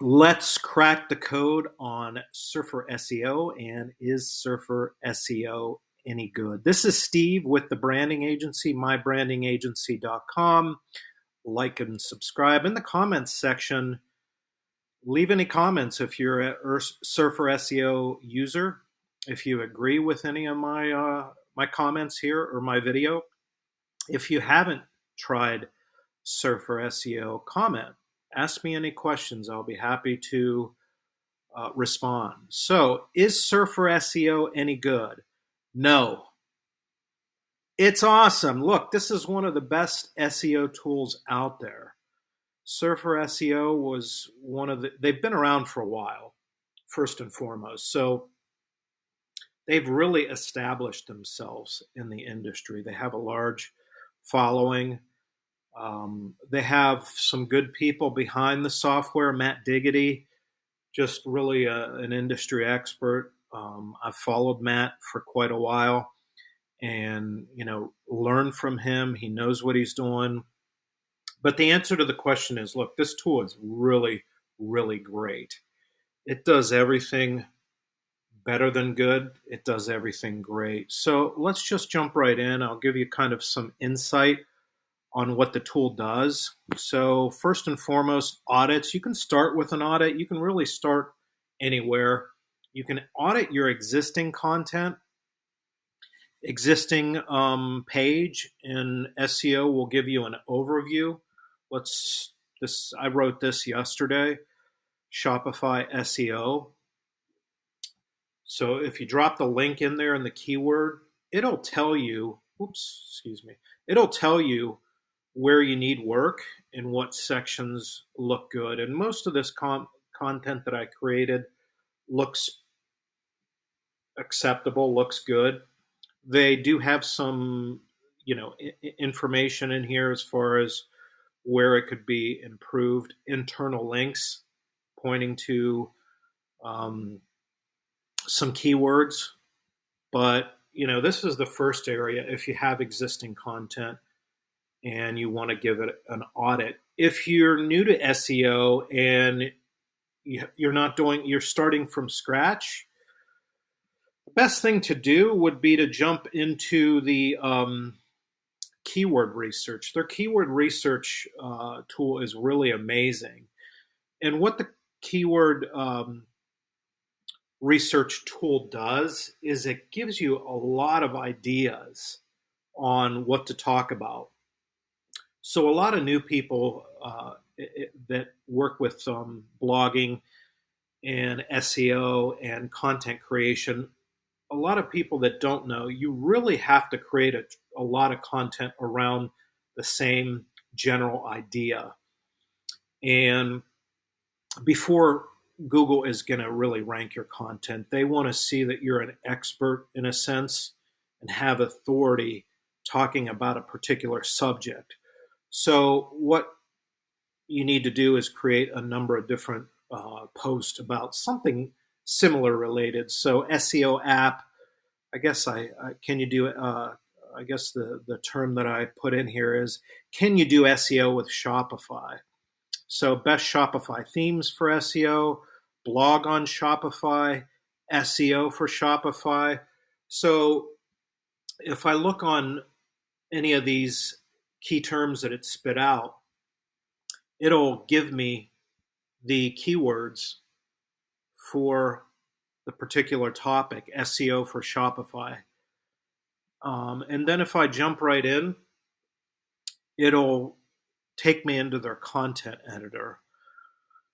Let's crack the code on Surfer SEO, and is Surfer SEO any good? This is Steve with the branding agency, mybrandingagency.com. Like and subscribe. In the comments section, leave any comments if you're a Surfer SEO user, if you agree with any of my comments here or my video. If you haven't tried Surfer SEO, comment. Ask me any questions. I'll be happy to respond. So, is Surfer SEO any good? No. It's awesome. Look, this is one of the best SEO tools out there. Surfer SEO was they've been around for a while, first and foremost. So, they've really established themselves in the industry. They have a large following. They have some good people behind the software. Matt Diggity, just really an industry expert. I've followed Matt for quite a while, and learned from him. He knows what he's doing. But the answer to the question is, look, this tool is really, really great. It does everything better than good. It does everything great. So let's just jump right in. I'll give you kind of some insight on what the tool does. So first and foremost, audits. You can start with an audit. You can really start anywhere. You can audit your existing content, existing page, and SEO will give you an overview. I wrote this yesterday, Shopify SEO. So if you drop the link in there and the keyword, it'll tell you, it'll tell you where you need work and what sections look good. And most of this content that I created looks acceptable, looks good. They do have some, information in here as far as where it could be improved. Internal links pointing to some keywords. But, this is the first area if you have existing content and you want to give it an audit. If you're new to SEO and you're starting from scratch, the best thing to do would be to jump into the keyword research. Their keyword research tool is really amazing. And what the keyword research tool does is it gives you a lot of ideas on what to talk about. So a lot of new people that work with blogging and SEO and content creation, a lot of people that don't know, you really have to create a lot of content around the same general idea. And before Google is going to really rank your content, they want to see that you're an expert in a sense and have authority talking about a particular subject. So what you need to do is create a number of different posts about something similar related. So SEO app, I guess can you do it? I guess the term that I put in here is, can you do SEO with Shopify? So best Shopify themes for SEO, blog on Shopify, SEO for Shopify. So if I look on any of these key terms that it spit out, it'll give me the keywords for the particular topic, SEO for Shopify. And then if I jump right in, it'll take me into their content editor.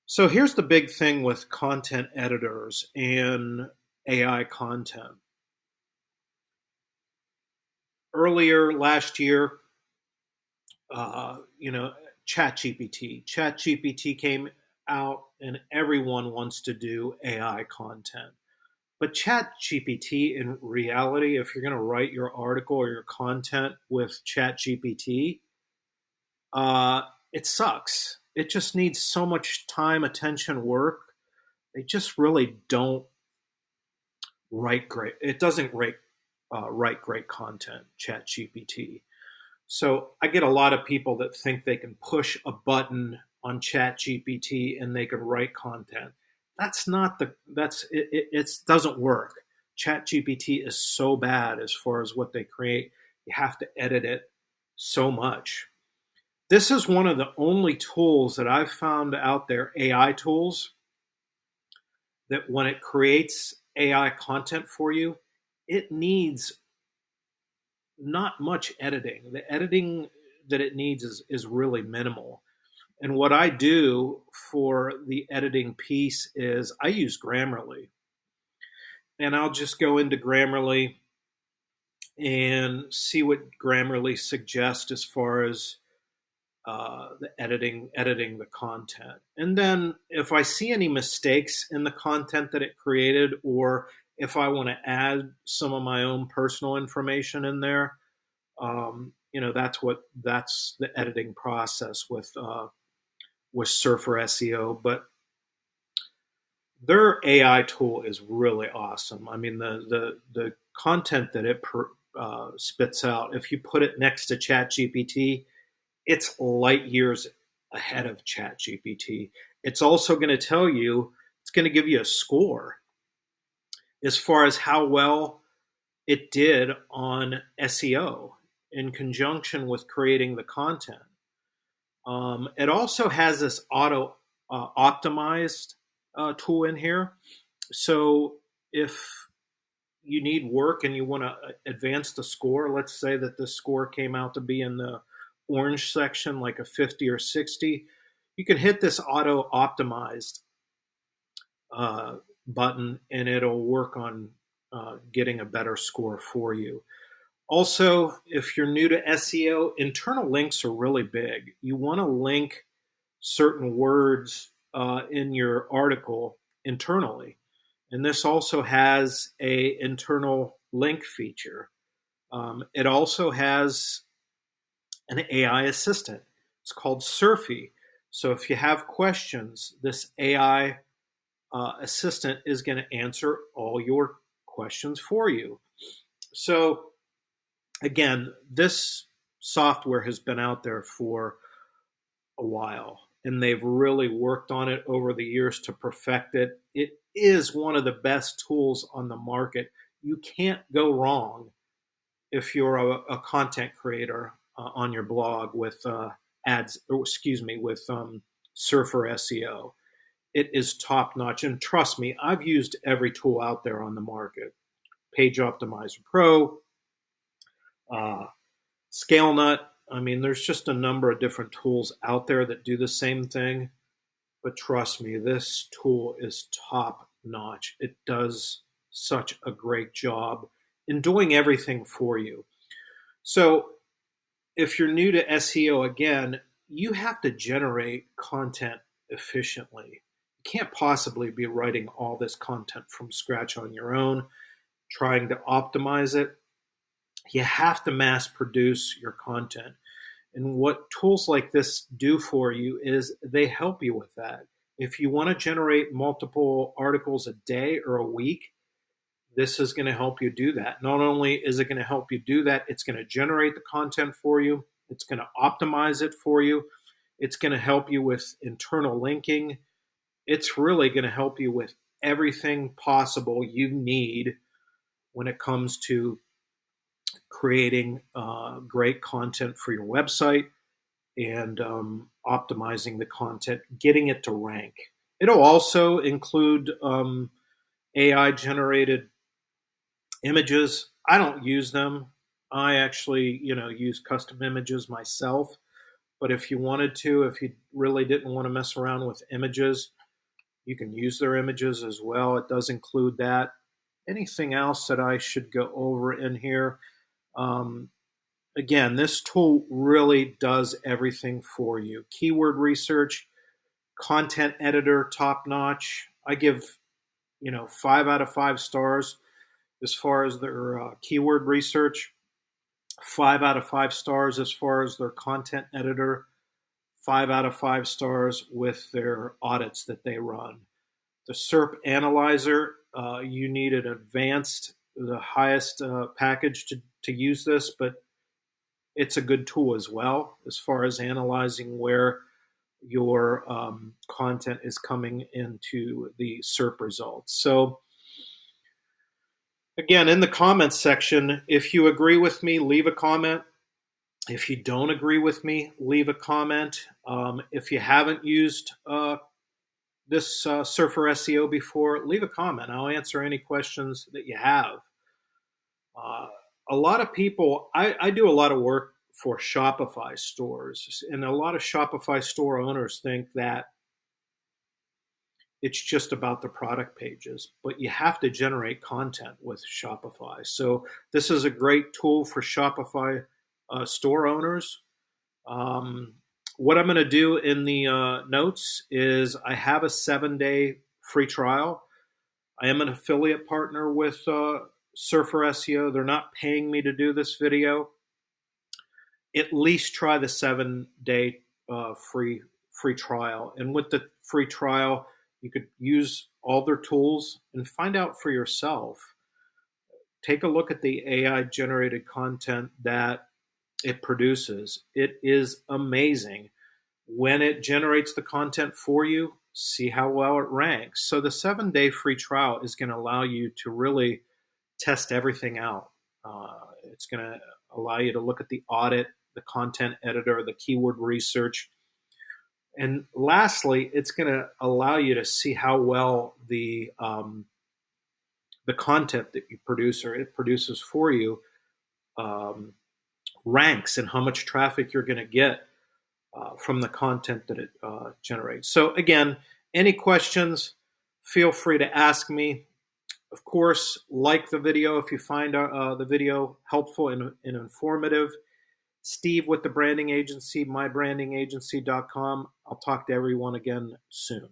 So here's the big thing with content editors and AI content. Earlier last year, ChatGPT came out and everyone wants to do AI content. But ChatGPT, in reality, if you're going to write your article or your content with ChatGPT, it sucks. It just needs so much time, attention, work. They just really don't write great. It doesn't write great content, ChatGPT. So I get a lot of people that think they can push a button on Chat GPT and they could write content. That's not the that's it doesn't work. Chat GPT is so bad as far as what they create. You have to edit it so much. This is one of the only tools that I've found out there, AI tools, that when it creates AI content for you, it needs not much editing. The editing that it needs is really minimal. And what I do for the editing piece is I use Grammarly. And I'll just go into Grammarly and see what Grammarly suggests as far as the editing the content. And then if I see any mistakes in the content that it created, or if I want to add some of my own personal information in there, that's the editing process with Surfer SEO. But their AI tool is really awesome. I mean, the content that it spits out, if you put it next to ChatGPT, it's light years ahead of ChatGPT. It's also going to tell you, it's going to give you a score as far as how well it did on SEO in conjunction with creating the content. It also has this auto optimized tool in here. So if you need work and you want to advance the score, let's say that the score came out to be in the orange section, like a 50 or 60, you can hit this auto optimized button and it'll work on getting a better score for you. Also, if you're new to SEO, internal links are really big. You want to link certain words in your article internally. And this also has a internal link feature. It also has an AI assistant. It's called Surfy. So if you have questions, this AI assistant is going to answer all your questions for you. So again, this software has been out there for a while, and they've really worked on it over the years to perfect it. It is one of the best tools on the market. You can't go wrong if you're a content creator on your blog with Surfer SEO. It is top notch, and trust me, I've used every tool out there on the market: Page Optimizer Pro, uh, ScaleNut. I mean, there's just a number of different tools out there that do the same thing. But trust me, this tool is top notch. It does such a great job in doing everything for you. So if you're new to SEO, again, you have to generate content efficiently. You can't possibly be writing all this content from scratch on your own, trying to optimize it. You have to mass produce your content. And what tools like this do for you is they help you with that. If you want to generate multiple articles a day or a week, this is going to help you do that. Not only is it going to help you do that, it's going to generate the content for you. It's going to optimize it for you. It's going to help you with internal linking. It's really going to help you with everything possible you need when it comes to creating great content for your website and optimizing the content, getting it to rank. It'll also include AI generated images. I don't use them. I actually, use custom images myself. But if you wanted to, if you really didn't want to mess around with images, you can use their images as well. It does include that. Anything else that I should go over in here? Um, Again, this tool really does everything for you. Keyword research, content editor, top notch. I give, 5 out of 5 stars as far as their keyword research, 5 out of 5 stars as far as their content editor, 5 out of 5 stars with their audits that they run. The SERP analyzer, you need an advanced, the highest package to use this, but it's a good tool as well as far as analyzing where your content is coming into the SERP results. So again, in the comments section, if you agree with me, leave a comment. If you don't agree with me, leave a comment. If you haven't used this Surfer SEO before, leave a comment. I'll answer any questions that you have. A lot of people, I do a lot of work for Shopify stores, and a lot of Shopify store owners think that it's just about the product pages, but you have to generate content with Shopify. So this is a great tool for Shopify store owners. What I'm going to do in the notes is I have a 7-day free trial. I am an affiliate partner with Surfer SEO. They're not paying me to do this video. At least try the 7-day free trial. And with the free trial, you could use all their tools and find out for yourself. Take a look at the AI generated content that it produces. It is amazing. When it generates the content for you, see how well it ranks. So the 7-day free trial is going to allow you to really test everything out. It's going to allow you to look at the audit, the content editor, the keyword research. And lastly, it's going to allow you to see how well the content that you produce or it produces for you ranks and how much traffic you're going to get from the content that it generates. So again, any questions, feel free to ask me. Of course, like the video if you find the video helpful and informative. Steve with the branding agency, mybrandingagency.com. I'll talk to everyone again soon.